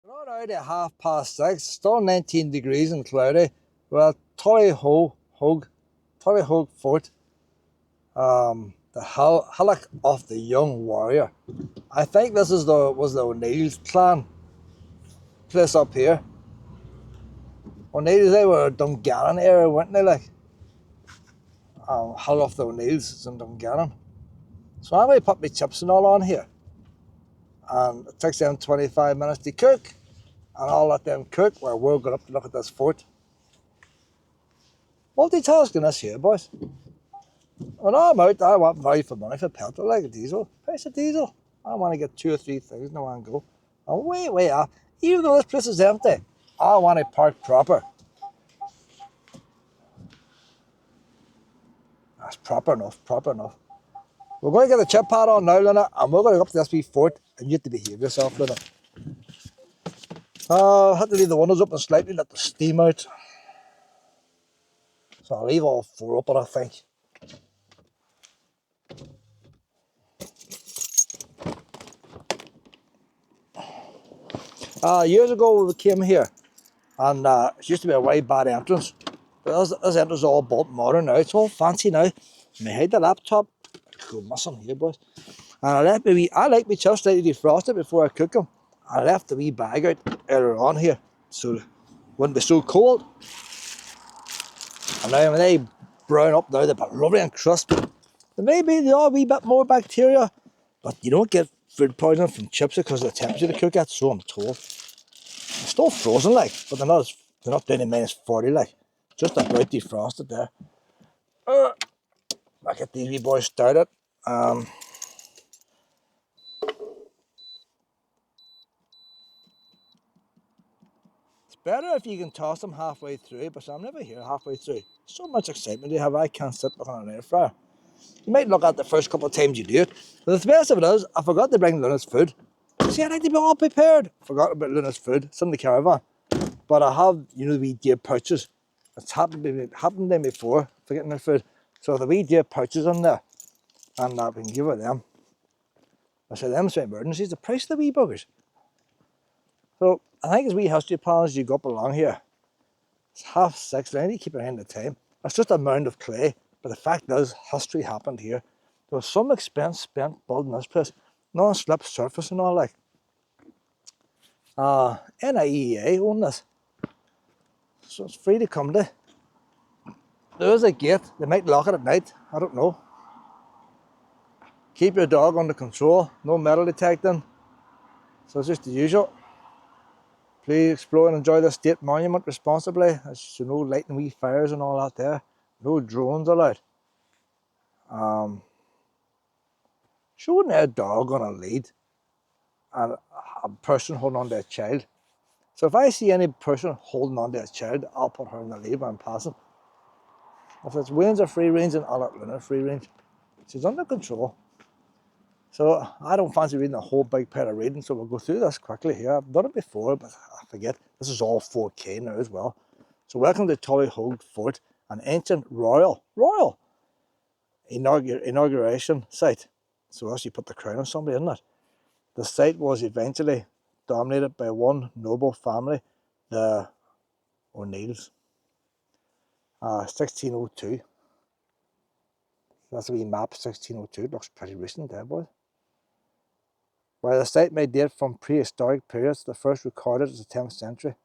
We're out at 6:30, still 19 degrees and cloudy. We're at Tullaghoge Fort, the hillock of the young warrior. I think this is was the O'Neill's clan place up here. O'Neill's, they were a Dungannon area, weren't they? Like, hillock of the O'Neill's is in Dungannon. So I'm going to put my chips and all on here, and it takes them 25 minutes to cook, and I'll let them cook while we're going up to look at this fort. Multitasking this here, boys. When I'm out, I want value for money for petrol, like a diesel. Price of diesel. I want to get 2 or 3 things in one go. And way up. Even though this place is empty, I want to park proper. That's proper enough. We're going to get the chip pad on now, Luna, and we're going to go up to this wee fort, and you have to behave yourself, Luna. I had to leave the windows open slightly, let the steam out. So I'll leave all 4 open, I think. Years ago we came here, and it used to be a wide bad entrance. But this entrance is all built modern now. It's all fancy now. I hide the laptop. Go missing here, boys. And I like my chips slightly defrosted before I cook them. I left the wee bag out earlier on here, so it wouldn't be so cold. And now when they brown up now, they're lovely and crispy. There may be a wee bit more bacteria, but you don't get food poisoning from chips because of the temperature they cook at, so I'm told. They're still frozen, like, but they're not down to -40, like, just about defrosted there. I get these wee boys started. It's better if you can toss them halfway through, but I'm never here halfway through. So much excitement you have, I can't sit looking at an air fryer. You might look at the first couple of times you do it, but the best of it is, I forgot to bring Luna's food. See, I like to be all prepared. Forgot about Luna's food. It's in the caravan. But I have, the wee deer pouches. It's happened to me before, forgetting their food. So the wee deer pouches in there, and we can give it them. I said, them's emergencies, the price of the wee buggers. So I think as wee history pals, you go up along here. It's 6:30, I need to keep an eye on the time. It's just a mound of clay, but the fact is, history happened here. There was some expense spent building this place. Non-slip surface and all, like. NIEA own this. So it's free to come to. There is a gate. They might lock it at night. I don't know. Keep your dog under control. No metal detecting. So it's just the usual. Please explore and enjoy the state monument responsibly. As you know, lighting wee fires and all that there. No drones allowed. Showing a dog on a lead and a person holding on to a child. So if I see any person holding on to a child, I'll put her in the lead when I'm passing. If it's Wayne's or free range, then I'll let Luna free range. She's under control. So I don't fancy reading a whole big pair of reading, so we'll go through this quickly here. I've done it before, but I forget. This is all 4K now as well. So welcome to Tullaghoge Fort, an ancient royal inauguration site. So as you put the crown on somebody, isn't it? The site was eventually dominated by one noble family, the O'Neills. 1602. That's a wee map, 1602. It looks pretty recent there, boys. While the site may date from prehistoric periods, the first recorded is the 10th century.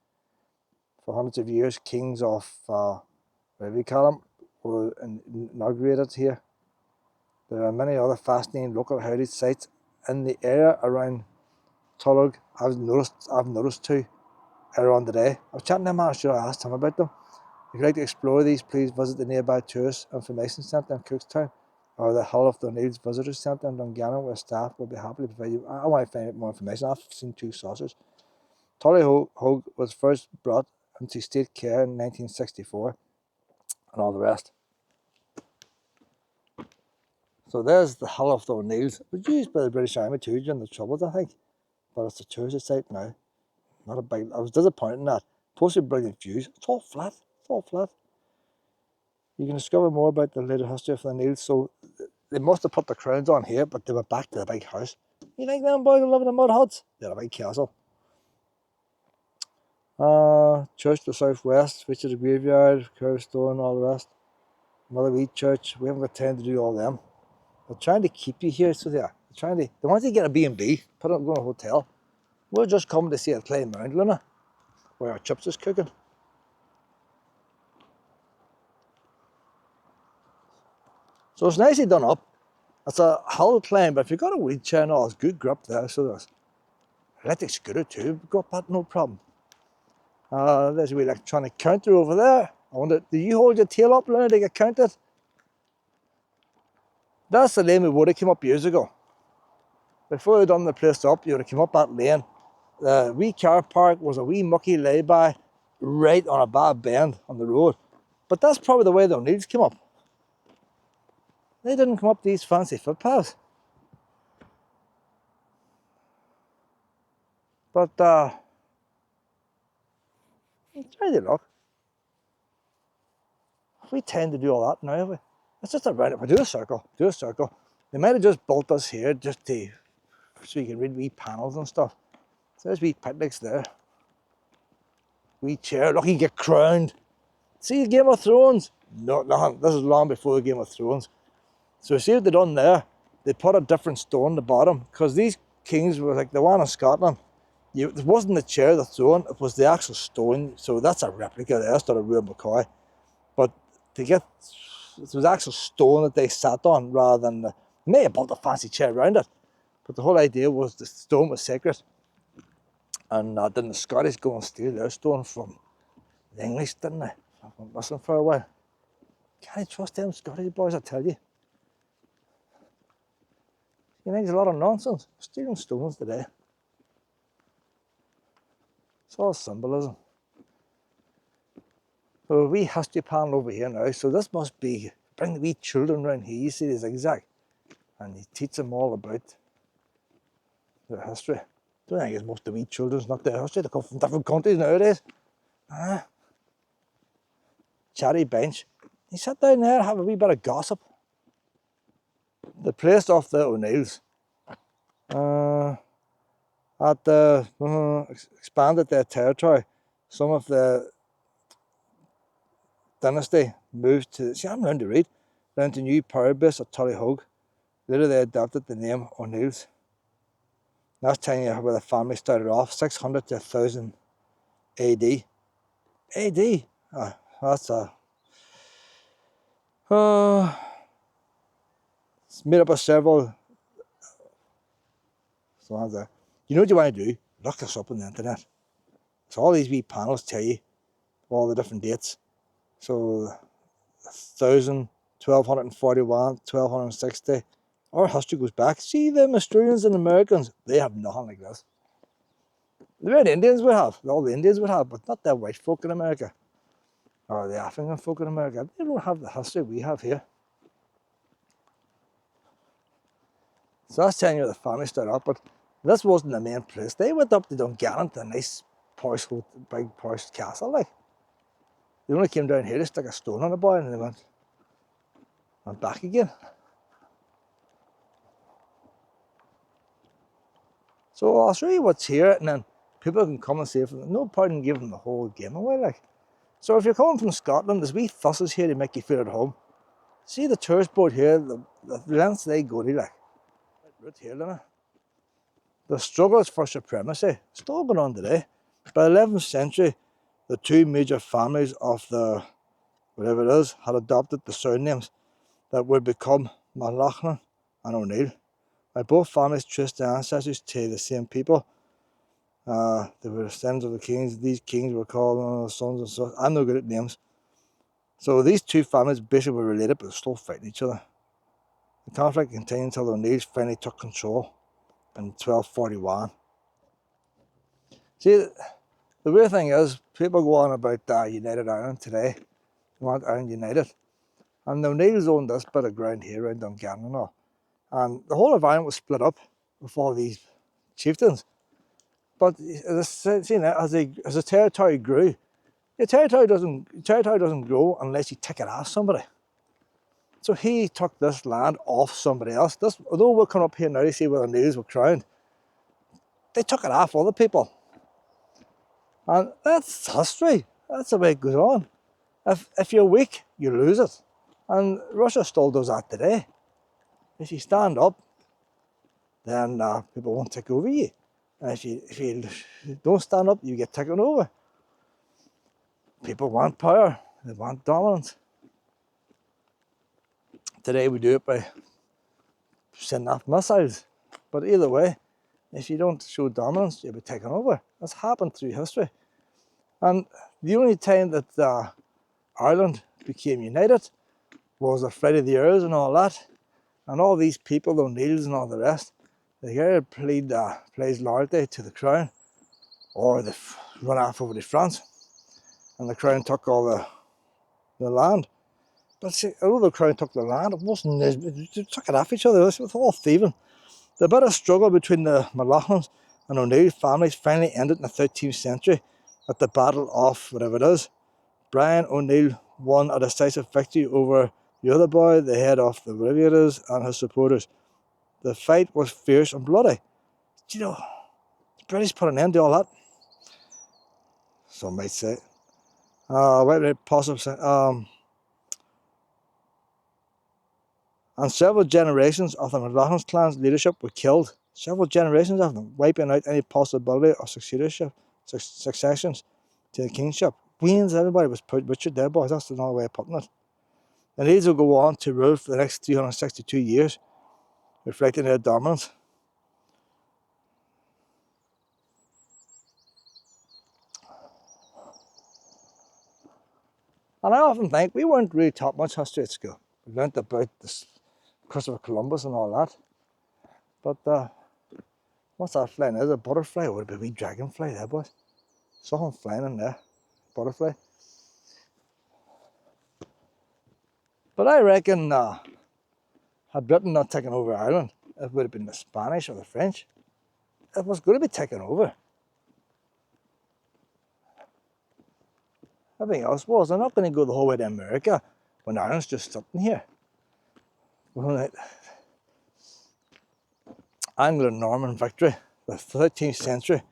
For hundreds of years, kings of, whatever you call them, were inaugurated here. There are many other fascinating local heritage sites in the area around Tullaghoge. I've noticed too earlier on today. I was chatting to him, I should have asked him about them. If you'd like to explore these, please visit the nearby Tourist Information Centre in Cookstown or the Hall of the O'Neill's Visitors Centre in Dungannon, where staff will be happy to provide you. I want to find out more information. I've seen 2 saucers. Tullaghoge was first brought into state care in 1964 and all the rest. So there's the Hall of the O'Neills. It was used by the British Army too during the Troubles, I think. But it's a tourist site now. Not a big. I was disappointed in that. Posted brilliant views. It's all flat. You can discover more about the later history of the O'Neills. So they must have put the crowns on here, but they were back to the big house. You think them boys are living in mud huts? They're a big castle. Church to the southwest, which is a graveyard, curved stone, all the rest. Another wee church. We haven't got time to do all them. They're trying to keep you here, so they want you to get a B&B, put it, go to a hotel. We're just coming to see a Clay Mound, Luna, where our chips is cooking. So it's nicely done up. It's a hill climb, but if you've got a wheelchair and all, it's good grip there, so there's electric scooter too, we've got that, no problem. There's a wee electronic counter over there. I wonder, do you hold your tail up, Luna, to get counted? That's the lane we would have come up years ago. Before they done the place up, you would have come up that lane. The wee car park was a wee mucky lay-by right on a bad bend on the road. But that's probably the way the O'Neills came up. They didn't come up these fancy footpaths. But, try to look. We tend to do all that now, have we? It's just around it. We do a circle, They might have just built us here just to, so you can read wee panels and stuff. So there's wee picnics there. Wee chair, look, you get crowned. See the Game of Thrones? No, nothing. This is long before the Game of Thrones. So see what they done there? They put a different stone at the bottom, because these kings were like the one in Scotland. It wasn't the chair, the throne, it was the actual stone. So that's a replica there, instead of real McCoy. But to get, it was actual stone that they sat on rather than, they may have built a fancy chair around it. But the whole idea was the stone was sacred. And then the Scottish go and steal their stone from the English, didn't they? I've been listening for a while. Can't trust them Scottish boys, I tell you. You think it's a lot of nonsense. Stealing stones today. It's all symbolism. So a wee history panel over here now. So this must be, bring the wee children round here. You see the zigzag. And you teach them all about their history. I don't think it's most of the wee children's not their history. They come from different countries nowadays. Chatty bench. You sit down there and have a wee bit of gossip. They placed off the O'Neills. Expanded their territory. Some of the dynasty moved to, see, I'm learning to read, down to new power base at Tullaghoge. Later they adopted the name O'Neills. That's telling you where the family started off, 600 to 1000 AD. AD? That's a... it's made up of several... So you know what you want to do? Look this up on the internet. So all these wee panels tell you all the different dates. So 1000, 1241, 1260. Our history goes back. See them Australians and Americans, they have nothing like this. The red Indians would have, all the Indians would have, but not the white folk in America. Or the African folk in America. They don't have the history we have here. So that's telling you the family started up, but this wasn't the main place. They went up to Dungannon, the nice posh, big posh castle, like. They only came down here to stick a stone on a boy and they went back again. So I'll show you what's here and then people can come and see it. No point in giving the whole game away, like. So if you're coming from Scotland, there's wee fusses here to make you feel at home. See the tourist board here, the lengths they go to, like. Right here, Lena. The struggles for supremacy still going on today. By the 11th century, the two major families of the, whatever it is, had adopted the surnames that would become Malachan and O'Neill. By both families traced their ancestors to the same people. They were descendants of the kings. These kings were called sons and sons. I'm no good at names. So these two families basically were related, but they're still fighting each other. The conflict continued until the O'Neills finally took control in 1241. See, the weird thing is, people go on about United Ireland today. They want Ireland united. And the O'Neills owned this bit of ground here around Dungannon and all. And the whole of Ireland was split up with all these chieftains. But as the territory grew, your territory doesn't grow unless you take it off somebody. So he took this land off somebody else. Although we're coming up here now to see where the O'Neills were crowned, they took it off other people. And that's history. That's the way it goes on. If you're weak, you lose it. And Russia still does that today. If you stand up, then people won't take over you. And if you don't stand up, you get taken over. People want power. They want dominance. Today we do it by sending off missiles. But either way, if you don't show dominance, you'll be taken over. That's happened through history. And the only time that Ireland became united was the flight of the earls and all that. And all these people, the O'Neills and all the rest, they either plays loyalty to the crown, or they run off over to France, and the crown took all the land. But see, although the crown took the land, it wasn't. They took it off each other. It was all thieving. The bit of struggle between the McLaughlins and O'Neill families finally ended in the 13th century at the Battle of whatever it is. Brian O'Neill won a decisive victory over the other boy, the head of the whatever it is, and his supporters. The fight was fierce and bloody. You know, the British put an end to all that. Some might say. Wait a minute, possibly. And several generations of the McLaughlin clan's leadership were killed. Several generations of them, wiping out any possibility of successions to the kingship. Queens, everybody was butchered there, boys. That's another way of putting it. And these will go on to rule for the next 362 years, reflecting their dominance. And I often think we weren't really taught much history at school. We learnt about this Christopher Columbus and all that. But what's that flying? Is it a butterfly or would it be a wee dragonfly there, boys? Something flying in there. Butterfly. But I reckon had Britain not taken over Ireland, it would have been the Spanish or the French. It was going to be taken over. Everything else was. They're not going to go the whole way to America when Ireland's just sitting here. Anglo-Norman victory, the 13th century.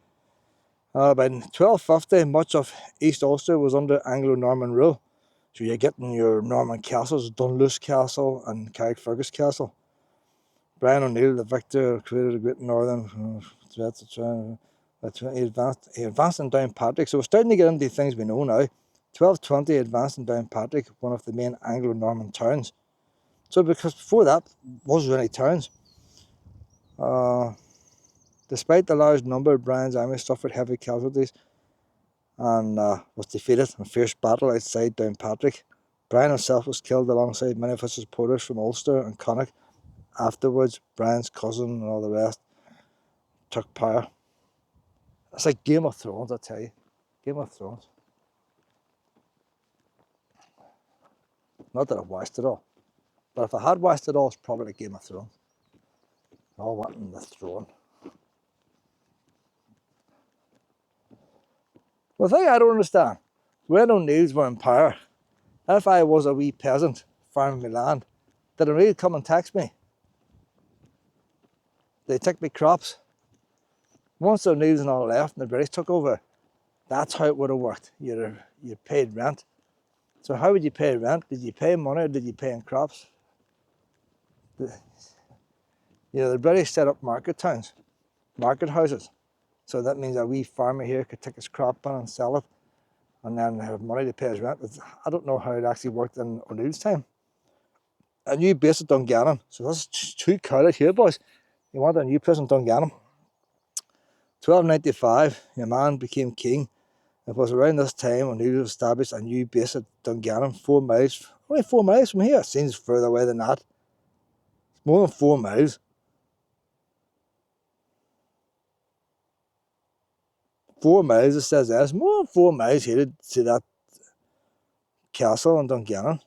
By 1250, much of East Ulster was under Anglo-Norman rule. So you're getting your Norman castles, Dunluce Castle and Carrickfergus Castle. Brian O'Neill, the victor, created a great northern. He advanced in Downpatrick. So we're starting to get into things we know now. 1220, he advanced in Downpatrick, one of the main Anglo-Norman towns. So because before that, wasn't any towns. Despite the large number, Brian's army suffered heavy casualties and was defeated in a fierce battle outside Downpatrick. Brian himself was killed alongside many of his supporters from Ulster and Connacht. Afterwards, Brian's cousin and all the rest took power. It's like Game of Thrones, I tell you. Game of Thrones. Not that I've watched it all. But if I had watched it all, it's probably like Game of Thrones. All wanting the throne. The thing I don't understand, when O'Neills were in power, if I was a wee peasant farming my land, did O'Neill come and tax me? They take me crops. Once the O'Neills and all left and the British took over, that's how it would have worked. You paid rent. So how would you pay rent? Did you pay money or did you pay in crops? The British set up market towns, market houses. So that means a wee farmer here could take his crop in and sell it and then have money to pay his rent. I don't know how it actually worked in O'Neill's time. A new base at Dungannon. So that's 2 colours here, boys. You want a new place in Dungannon. 1295, your man became king. It was around this time O'Neill established a new base at Dungannon, 4 miles, only 4 miles from here. It seems further away than that. It's more than 4 miles. 4 miles, it says there. It's more than 4 miles here to that castle in Dungannon.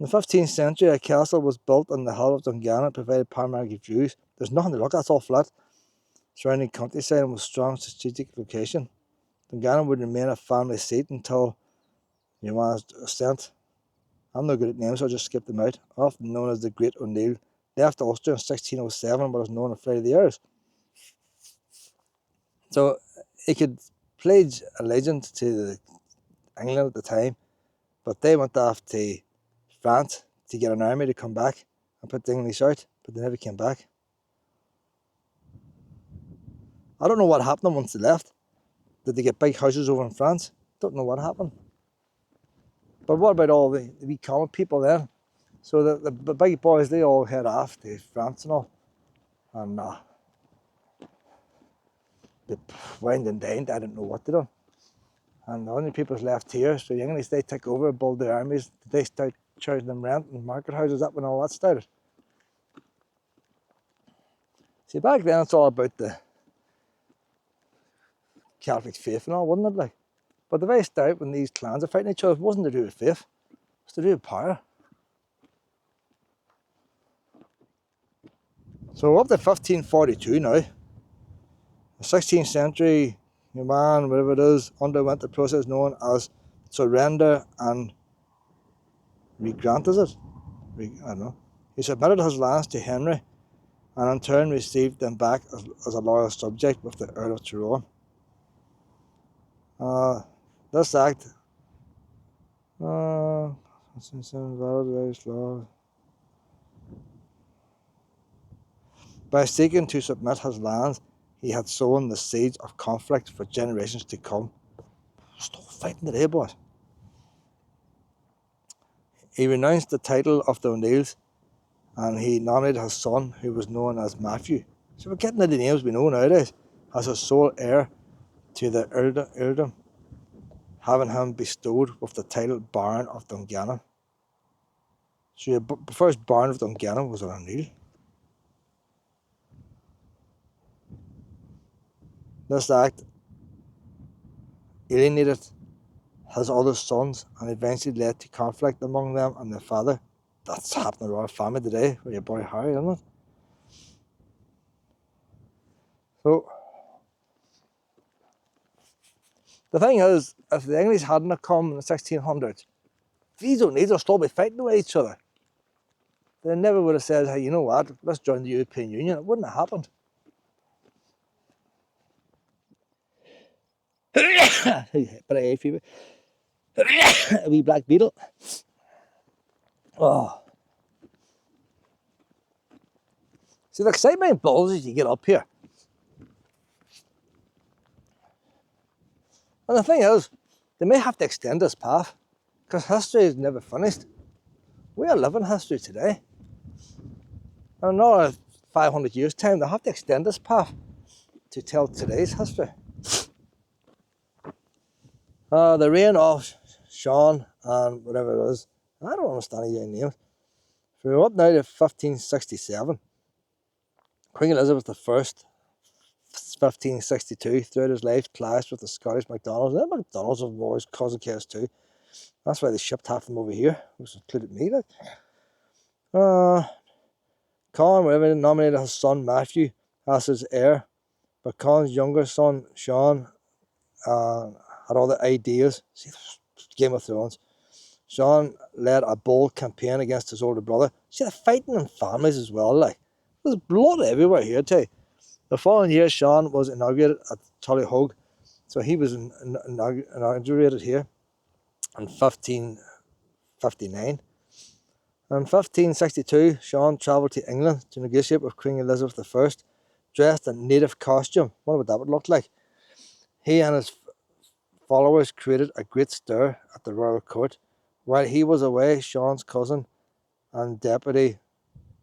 In the 15th century, a castle was built on the hill of Dungannon. It provided panoramic views. There's nothing to look at, it's all flat. Surrounding countryside and with strong strategic location. Dungannon would remain a family seat until your man's ascent. I'm no good at names, so I'll just skip them out. Often known as the Great O'Neill, left Ulster in 1607, but is known as Flight of the Earls. So he could pledge allegiance to England at the time, but they went off to France to get an army to come back and put the English out, but they never came back. I don't know what happened once they left. Did they get big houses over in France? Don't know what happened. But what about all the wee common people then? So the big boys, they all head off to France and all. And they went and dined, I don't know what they done. And the only people's left here, so the English, they took over, build their armies, they start charging them rent and market houses up when all that started. See, back then it's all about the Catholic faith and all, wasn't it? Like, but the very start when these clans are fighting each other, it wasn't to do with faith, it was to do with power. So up to 1542 now, the 16th century, your man, whatever it is, underwent the process known as surrender and regrant, is it? I don't know. He submitted his lands to Henry and in turn received them back as a loyal subject with the Earl of Tyrone. This act by seeking to submit his lands, he had sown the seeds of conflict for generations to come. Stop fighting today, boys. He renounced the title of the O'Neills and he nominated his son, who was known as Matthew. So we're getting into the names we know nowadays, as his sole heir to the earldom, having him bestowed with the title Baron of Dungannon. So the first Baron of Dungannon was an O'Neill. This act alienated his other sons and eventually led to conflict among them and their father. That's happening in our family today with your boy Harry, isn't it? So the thing is, if the English hadn't come in the 1600s, these O'Neills would still be fighting with each other. They never would have said, hey, you know what, let's join the European Union. It wouldn't have happened. But I fever. A wee black beetle. Oh. See, the excitement builds as you get up here. And the thing is, they may have to extend this path, because history is never finished. We are living history today. In another 500 years' time, they'll have to extend this path to tell today's history. The reign of Sean and whatever it is, I don't understand any names. So we're up now to 1567. Queen Elizabeth I, 1562, throughout his life, clashed with the Scottish MacDonalds. The MacDonalds have always caused chaos too. That's why they shipped half of them over here, which included me. Like. Colin, whatever, nominated his son Matthew as his heir, but Colin's younger son Sean had all the ideas. See, Game of Thrones. Sean led a bold campaign against his older brother. See, they're fighting in families as well. Like, there's blood everywhere here too. The following year, Sean was inaugurated at Tullaghoge, so he was inaugurated here in 1559. In 1562, Sean travelled to England to negotiate with Queen Elizabeth I, dressed in native costume. What would that look like? He and his followers created a great stir at the royal court. While he was away, Sean's cousin and deputy,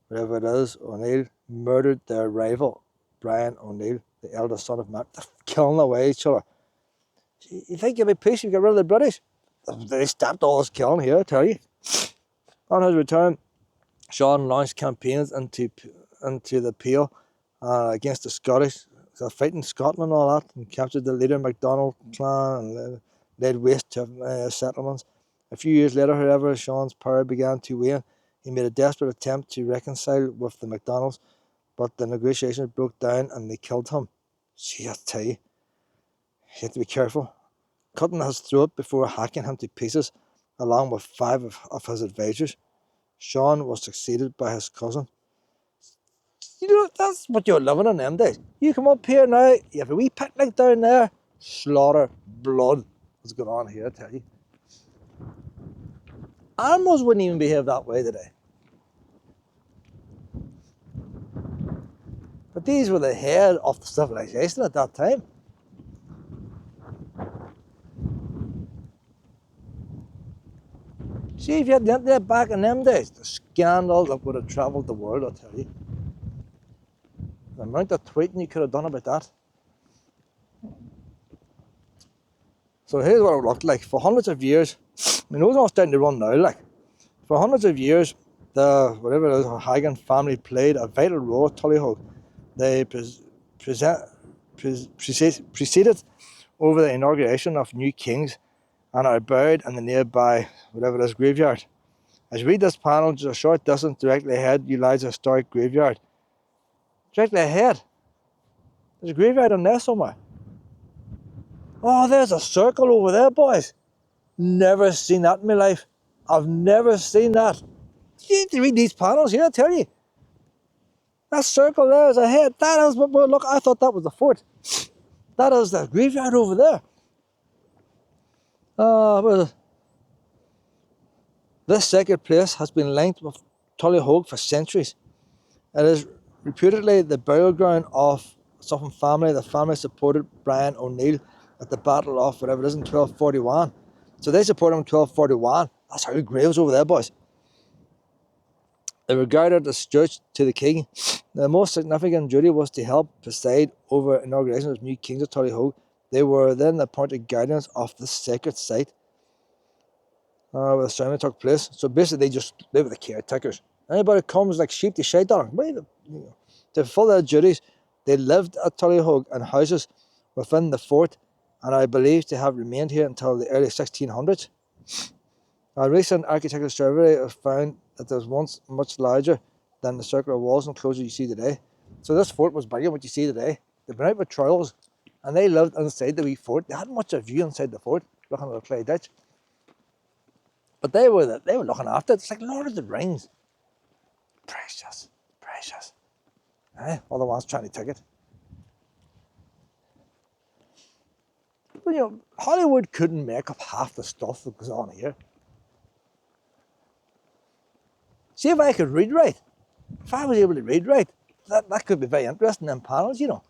whatever it is, O'Neill, murdered their rival, Brian O'Neill, the eldest son of Matt. They're killing away each other. You think you'll be peace if you get rid of the British? They stopped all this killing here, I tell you. On his return, Sean launched campaigns into the Pale against the Scottish, so fighting Scotland and all that, and captured the leader MacDonald clan and laid waste to settlements. A few years later, however, Sean's power began to wane. He made a desperate attempt to reconcile with the MacDonalds, but the negotiations broke down and they killed him. See, I tell you, you have to be careful. Cutting his throat before hacking him to pieces, along with 5 of his advisors. Sean was succeeded by his cousin. You know, that's what you're living in them days. You come up here now, you have a wee picnic down there, slaughter, blood was going on here, I tell you. Animals wouldn't even behave that way today. But these were the head of the civilization at that time. See, if you had the internet back in them days, the scandal that would have travelled the world, I tell you. The amount of tweeting you could have done about that. So here's what it looked like. For hundreds of years, I mean, those are all starting to run now, like. For hundreds of years, the, whatever it is, Hagan family played a vital role at Tullaghoge. They preceded over the inauguration of new kings and are buried in the nearby, whatever it is, graveyard. As you read this panel, just a short distance directly ahead, you lies a historic graveyard. Directly ahead. There's a graveyard in there somewhere. Oh, there's a circle over there, boys. Never seen that in my life. I've never seen that. You need to read these panels here, I tell you. That circle there is ahead. That is, look, I thought that was the fort. That is the graveyard over there. Well, this sacred place has been linked with Tullaghoge for centuries. It is reputedly the burial ground of some family. The family supported Brian O'Neill at the Battle of whatever it is in 1241. So they supported him in 1241. That's how graves over there, boys. They regarded as stewards to the king. The most significant duty was to help preside over inauguration of new kings of Tullaghoge. They were then appointed guardians of the sacred site where the ceremony took place. So basically, they were the caretakers. Anybody comes like sheep to shade on them. To fulfill their duties, they lived at Tullaghoge in houses within the fort, and I believe to have remained here until the early 1600s. A recent architectural survey has found that it was once much larger than the circular walls and enclosure you see today. So this fort was bigger than what you see today. They've been out with trials, and they lived inside the wee fort. They hadn't much of a view inside the fort, looking at the clay ditch. But they were looking after it. It's like Lord of the Rings. Precious, precious. All the ones trying to take it. But Hollywood couldn't make up half the stuff that goes on here. See if I could read right. If I was able to read right, that could be very interesting in panels, You know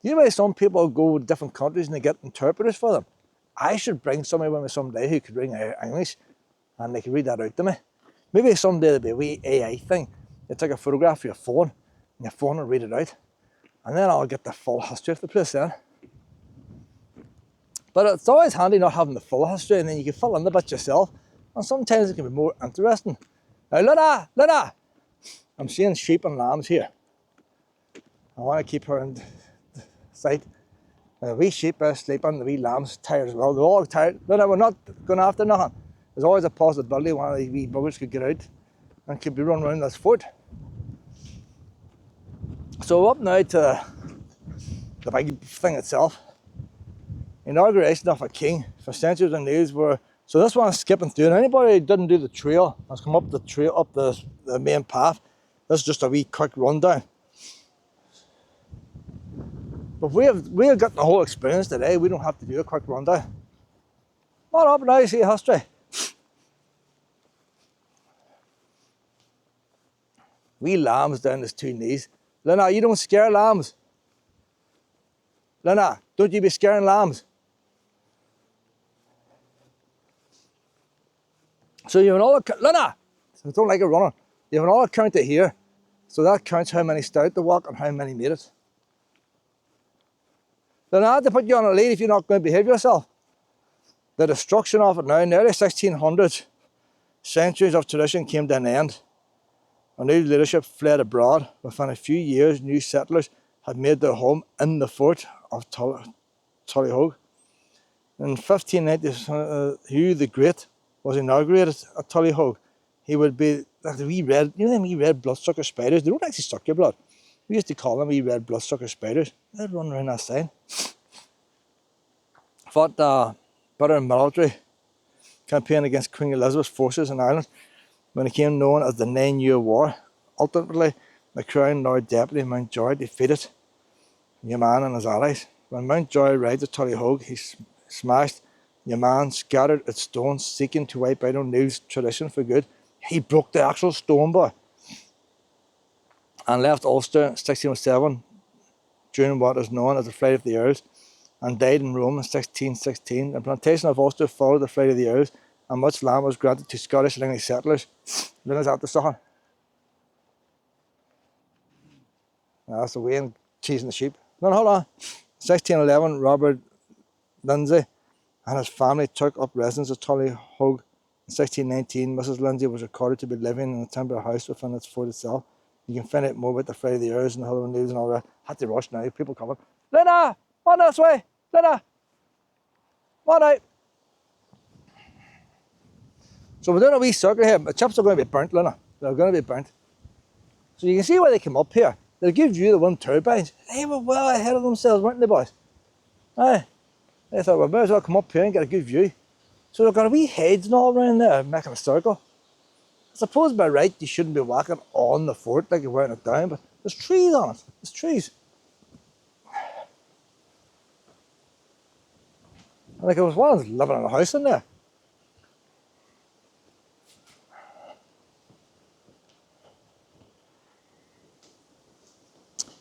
why some people go to different countries and they get interpreters for them? I should bring somebody with me someday who could read English and they could read that out to me. Maybe someday there'll be a wee AI thing. You take a photograph of your phone and your phone will read it out. And then I'll get the full history of the place then. But it's always handy not having the full history, and then you can fill in the bit yourself. And sometimes it can be more interesting. Now, Luna! I'm seeing sheep and lambs here. I want to keep her in sight. The wee sheep are sleeping, the wee lambs tired as well. They're all tired. Luna, we're not going after nothing. There's always a possibility one of these wee buggers could get out and could be running around this fort. So up now to the big thing itself. Inauguration of a king. For centuries and these were, so this one's skipping through. And anybody who didn't do the trail has come up the trail, up the main path. This is just a wee quick rundown. But we have got the whole experience today. We don't have to do a quick rundown. What up now, you see history. Wee lambs down his two knees. Luna, you don't scare lambs. Luna, don't you be scaring lambs. So you have another, Luna, I don't like a runner. You have another counter here. So that counts how many started the walk and how many made it. Then I had to put you on a lead if you're not going to behave yourself. The destruction of it now, in the early 1600s, centuries of tradition came to an end. A new leadership fled abroad. Within a few years, new settlers had made their home in the fort of Tullaghoge. In 1590, Hugh the Great was inaugurated at Tullaghoge. He would be like the wee red, them wee red bloodsucker spiders. They don't actually suck your blood. We used to call them wee red bloodsucker spiders. They'd run around that sign. Fought a bitter military campaign against Queen Elizabeth's forces in Ireland when it became known as the 9-Year War. Ultimately, the Crown Lord Deputy Mountjoy defeated your man and his allies When Mountjoy rides at Tullaghoge, he smashed the man, scattered its stones, seeking to wipe out O'Neill's tradition for good. He broke the actual stone, boy, and left Ulster in 1607 during what is known as the Flight of the Earls, and died in Rome in 1616. The Plantation of Ulster followed the Flight of the Earls, and much land was granted to Scottish and English settlers. Look at the sucker. That's the way in cheesing the sheep. No, hold on. 1611, Robert Lindsay and his family took up residence at Tullaghoge. In 1619, Mrs. Lindsay was recorded to be living in a timber house within its fort itself. You can find out more about the Flight of the Earls and the Hill of News and all that. Had to rush now, people coming. Lena! On this way! Lena! On out! So we're doing a wee circle here. The chips are going to be burnt, Lena. They're going to be burnt. So you can see why they came up here. They'll give you the wind turbines. They were well ahead of themselves, weren't they, boys? Aye. They thought, well, may as well come up here and get a good view. So they've got a wee heads and all around there, making a circle. I suppose by right, you shouldn't be walking on the fort like you're wearing it down, but there's trees on it. There's trees. Like it was one living in a house in there.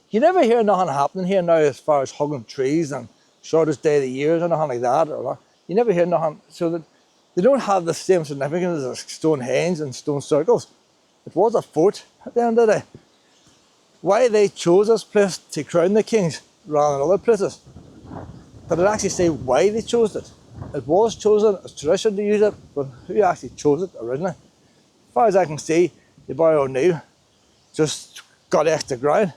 You never hear nothing happening here now as far as hugging trees and shortest day of the year or nothing like that. You never hear nothing, so that they don't have the same significance as Stonehenge and stone circles. It was a fort at the end of the day. Why they chose this place to crown the kings rather than other places? Did it actually say why they chose it? It was chosen as tradition to use it, but who actually chose it originally? As far as I can see, the boy O'Neill just got extra ground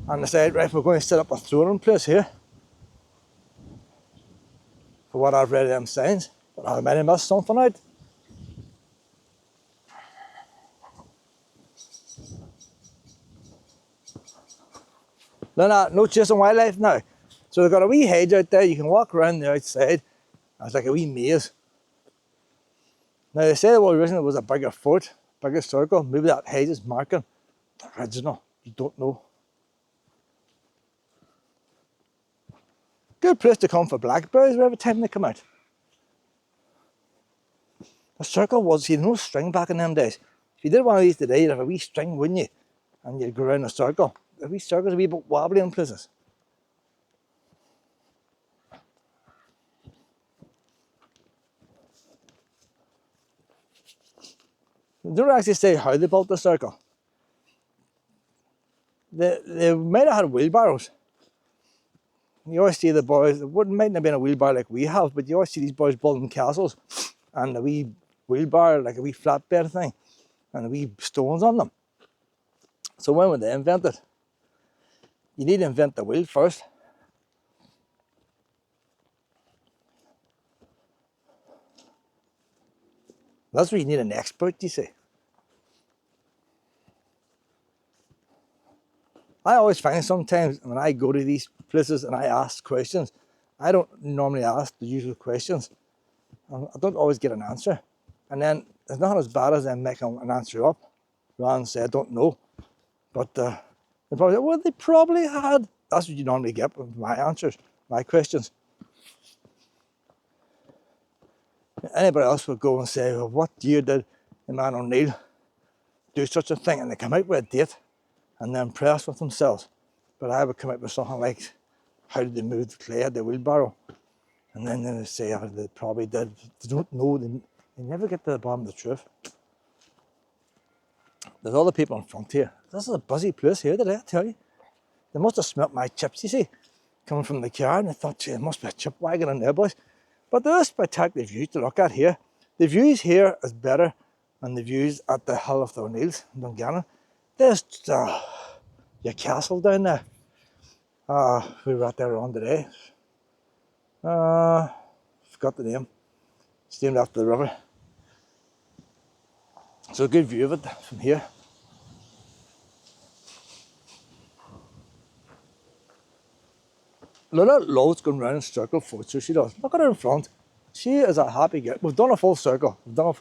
and decided, right, we're going to set up a throne place here. For what I've read of them signs, but I might have missed something out. No chasing wildlife now. So they've got a wee hedge out there, you can walk around the outside, and it's like a wee maze. Now they say well, originally it was a bigger fort, bigger circle, maybe that hedge is marking the original, you don't know. Good place to come for blackberries every time they come out. The circle was, you no string back in them days. If you did one of these today, you'd have a wee string, wouldn't you? And you'd go around a circle. The wee circle's a wee bit wobbly in places. They don't actually say how they built the circle. They might have had wheelbarrows. You always see the boys, it mightn't have been a wheelbarrow like we have, but you always see these boys building castles and a wee wheelbarrow, like a wee flatbed thing, and a wee stones on them. So when would they invent it? You need to invent the wheel first. That's where you need an expert, you see. I always find sometimes when I go to these places and I ask questions, I don't normally ask the usual questions. I don't always get an answer. And then it's not as bad as them making an answer up rather than say, I don't know. But they probably say, well, they probably had. That's what you normally get with my answers, my questions. Anybody else would go and say, well, what year did the man O'Neill do such a thing? And they come out with a date and they're impressed with themselves. But I would come out with something like, how did they move the clay at the wheelbarrow? And then they say, oh, they probably did. They don't know, they never get to the bottom of the truth. There's other people in front here. This is a busy place here today, I tell you. They must have smelt my chips, you see, coming from the car, and they thought, gee, there must be a chip wagon in there, boys. But there are spectacular views to look at here. The views here is better than the views at the Hill of the O'Neills in Dungannon. There's your castle down there. We were out there on today. Forgot the name. It's named after the river. So a good view of it from here. Luna loves going round in circle forts, so she does. Look at her in front. She is a happy girl. We've done a full circle. Now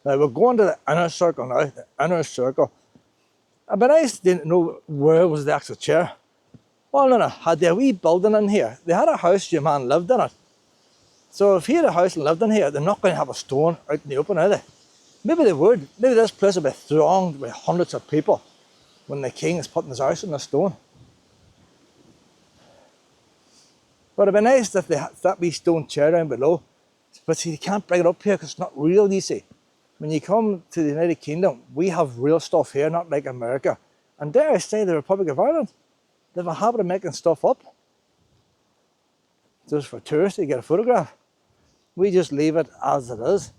we're going to the inner circle now. The inner circle. It'd be nice to know where was the actual chair. Well, no, had they a wee building in here. They had a house, your man lived in it. So if he had a house and lived in here, they're not going to have a stone out in the open, are they? Maybe they would. Maybe this place would be thronged with hundreds of people when the king is putting his house on a stone. But it'd be nice if they had that wee stone chair down below. But see, you can't bring it up here because it's not real, you see. When you come to the United Kingdom, we have real stuff here, not like America. And dare I say, the Republic of Ireland, they have a habit of making stuff up. Just for tourists to get a photograph. We just leave it as it is.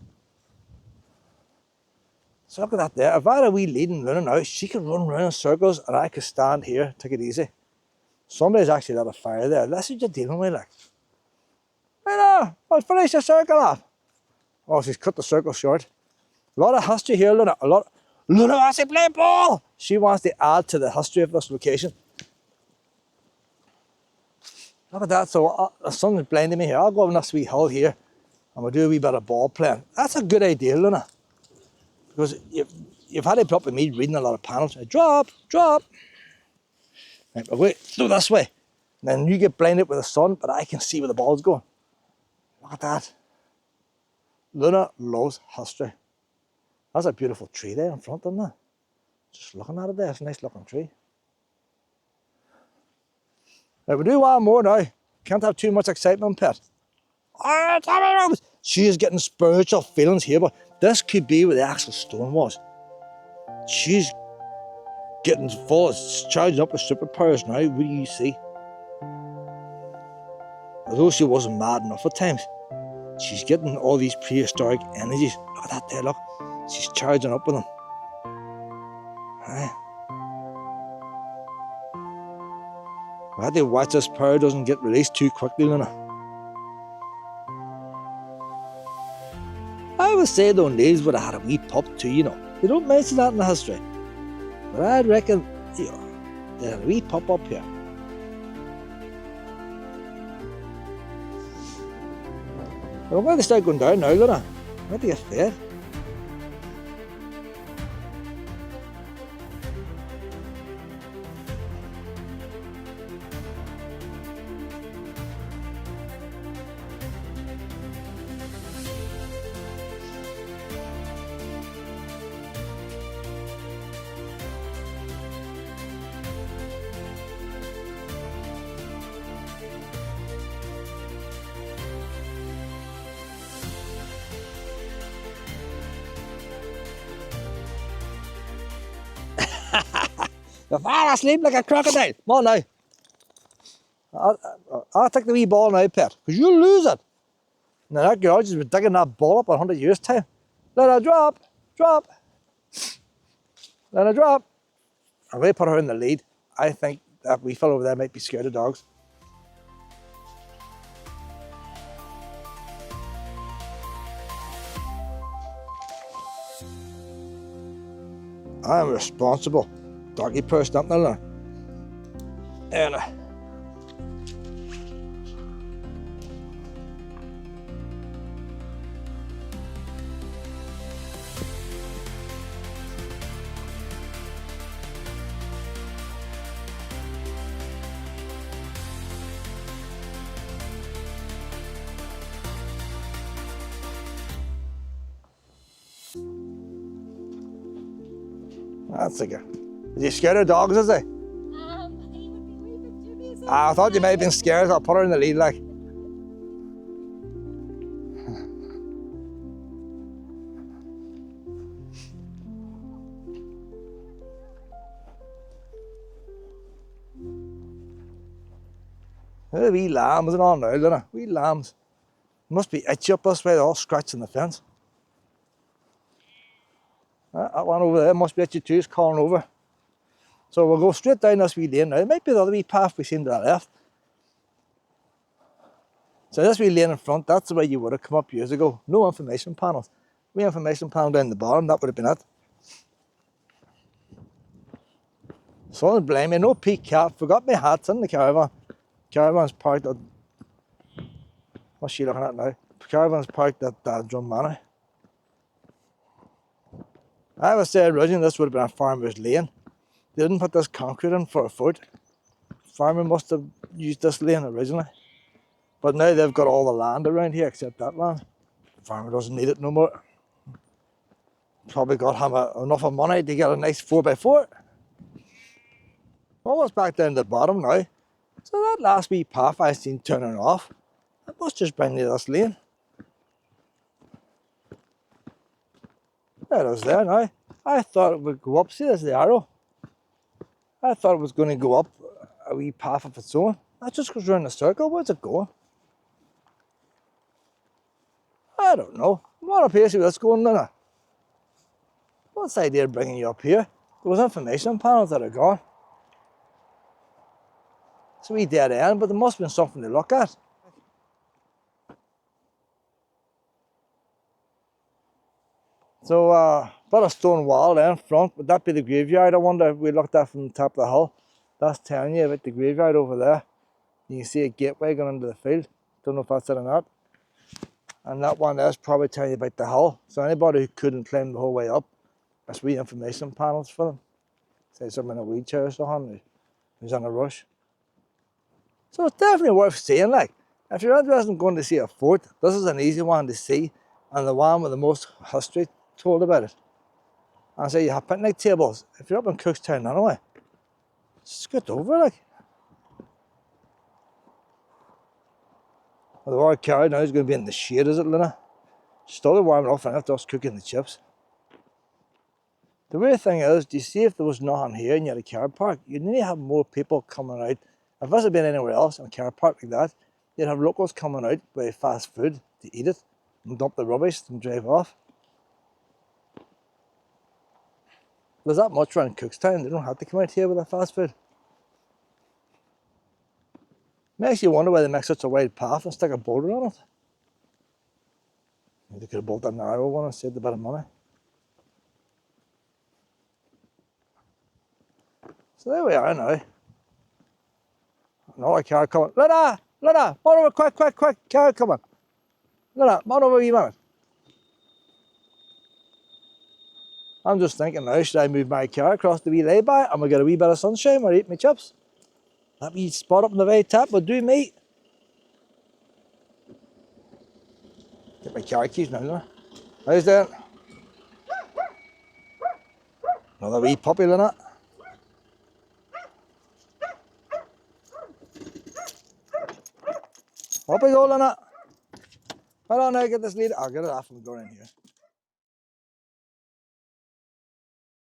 So look at that there. If I had a wee leading running out, she could run around in circles and I could stand here, take it easy. Somebody's actually lit a fire there. That's what you're dealing with, like. Hey now, I'll finish the circle off. Oh, she's cut the circle short. A lot of history here, Luna. Luna wants to play ball! She wants to add to the history of this location. Look at that. So the sun's blinding me here. I'll go on this wee hill here and we'll do a wee bit of ball playing. That's a good idea, Luna. Because you've had to put up with me reading a lot of panels. Drop. Right, we'll go this way. And then you get blinded with the sun, but I can see where the ball's going. Look at that. Luna loves history. That's a beautiful tree there in front, isn't it? Just looking at it there, it's a nice looking tree. Right, we'll do one more now. Can't have too much excitement, pet. She is getting spiritual feelings here, but this could be where the actual stone was. She's getting full, charging up with superpowers now. What do you see? Although she wasn't mad enough at times, she's getting all these prehistoric energies. Look at that there, look. She's charging up with them. Right. I had to watch this power doesn't get released too quickly, Luna. I would say the O'Neills would have had a wee pup too, you know. They don't mention that in the history. But I'd reckon, you know, they had a wee pup up here. We're going to start going down now, Luna. I'm going to get fed. You're fast asleep like a crocodile. Come on now. I'll take the wee ball now, pet, because you'll lose it. Now that girl just been digging that ball up in 100 years' time. Let her drop. Let her drop. I'm going to put her in the lead. I think that wee fellow over there might be scared of dogs. I am a responsible doggy person, up there. And that's a good. Is he scared of dogs, is he? He would be a wee bit dubious. I thought you might have been scared, so I'll put her in the lead, like. The wee lambs and all now, Luna. Wee lambs. Must be itchy up this way, they're all scratching the fence. That one over there must be itchy too, it's calling over. So we'll go straight down this wee lane now. It might be the other wee path we seen to the left. So this wee lane in front, that's the way you would have come up years ago. No information panels. Wee information panel down the bottom, that would have been it. Someone blame me, no peak cap. Forgot my hats in the caravan. Caravan's parked at... What's she looking at now? Caravan's parked at Drum Manor. I would say originally this would have been a farmer's lane. They didn't put this concrete in for farming must have used this lane originally. But now they've got all the land around here except that land. The farmer doesn't need it no more. Probably got him enough of money to get a nice 4x4. Almost back down to the bottom now. So that last wee path I seen turning off, that must just bring me to this lane. There it is there now. I thought it would go up. See, there's the arrow. I thought it was going to go up a wee path of its own. That just goes round the circle. Where's it going? I don't know. Come on up here, see where it's going, Luna. What's the idea of bringing you up here? There was information panels that are gone. It's a wee dead end, but there must have been something to look at. So, but a stone wall there in front, would that be the graveyard? I wonder if we looked at from the top of the hill. That's telling you about the graveyard over there. You can see a gateway going into the field. Don't know if that's it or not. And that one there's probably telling you about the hill. So anybody who couldn't climb the whole way up, there's wee information panels for them. Say someone in a wheelchair or something who's on a rush. So it's definitely worth seeing. Like, if you're interested in going to see a fort, this is an easy one to see, and the one with the most history told about it. And say you have picnic tables. If you're up in Cookstown anyway, scoot over, like. Well, the word carried now is going to be in the shade, is it, Luna? Still warm enough and after us cooking the chips. The weird thing is, do you see if there was nothing here and you had a car park, you'd need to have more people coming out. If this had been anywhere else in a car park like that, you'd have locals coming out with fast food to eat it and dump the rubbish and drive off. There's that much around Cookstown, they don't have to come out here with their fast food. Makes you wonder why they make such a wide path and stick a boulder on it. They could have built a narrow one and saved a bit of money. So there we are now. Another car coming. Luna! Luna! Come over, quick, quick, quick! Car coming! Luna, come on over a wee minute. I'm just thinking now, should I move my car across the wee lay-by and we get a wee bit of sunshine while I eat my chips? That wee spot up in the very top would do me. Get my car keys now, Luna. How's that? Another wee puppy, Luna. Up we go, Luna. Hold on now, get this lead. I'll get it off and go in here.